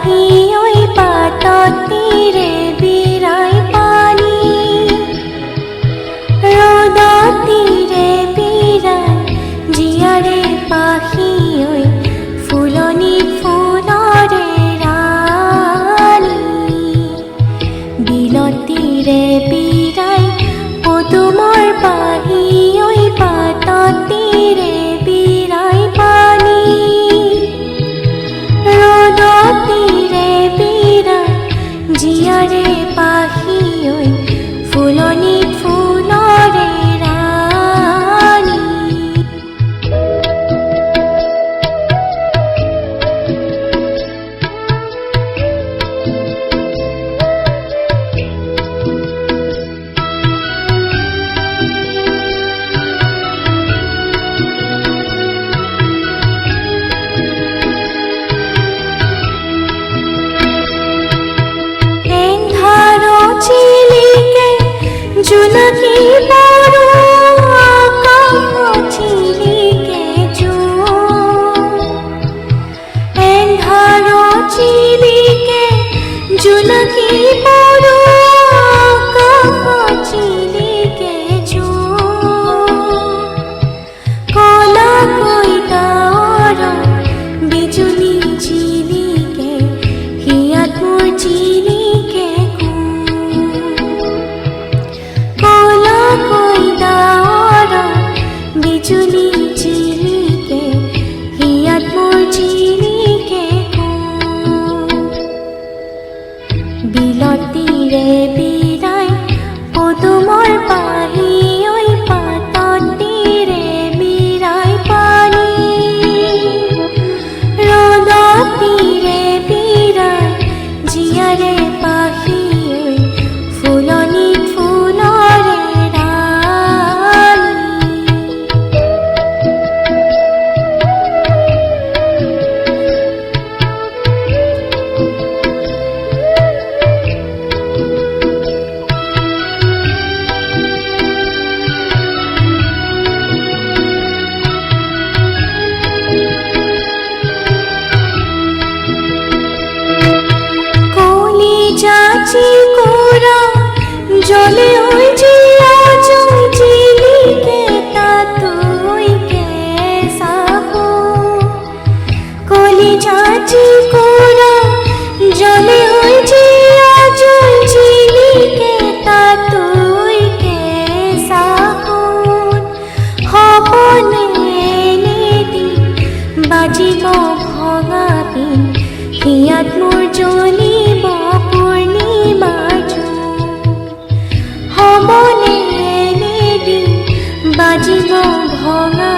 পাহি ঐ পাতত তীৰে বিৰাই পানী ৰ'দত তীৰে বিৰাই জীয়াৰে পাহি ঐ ফুলনি ফুলৰে ৰাণী বিলত তীৰে বিৰাই পদুমৰ পাহি ঐ পাতত তীৰে বিৰাই পানী ৰ'দত তীৰে বিৰাই জীয়াৰে পাহি ঐ ফুলনি ফুলৰে ৰাণী জোনাকী বৰু আকাশ চিলিকে এন্ধাৰ চিলিকে জোনাকী বৰু আকাশ চিলিকে কলাকৈ ডাৱৰত বিজুলী চিলিকে হিয়াত মোৰ চিলিকে বিজুলী চিলিকে হিয়াত মোৰ চিলিকে বিলত তীৰে বিৰাই পদুমৰ পাহি ঐ পাতত তীৰে বিৰাই পানী ৰ'দত তীৰে বিৰাই জীয়াৰে পাহি ঐ ফুলনি ফুলৰে চাচি কোরা জলে ওই জিয়া জল চিলিকে তাতুই কে সাহো কলি চাচি কোরা জলে ওই জিয়া জল চিলিকে তাতুই কে সাহো হবনে নেদি বাজিব ভঙা বিন হিয়াত মোৰ জ্বলিব হবনে নেদি বাজিব ভঙা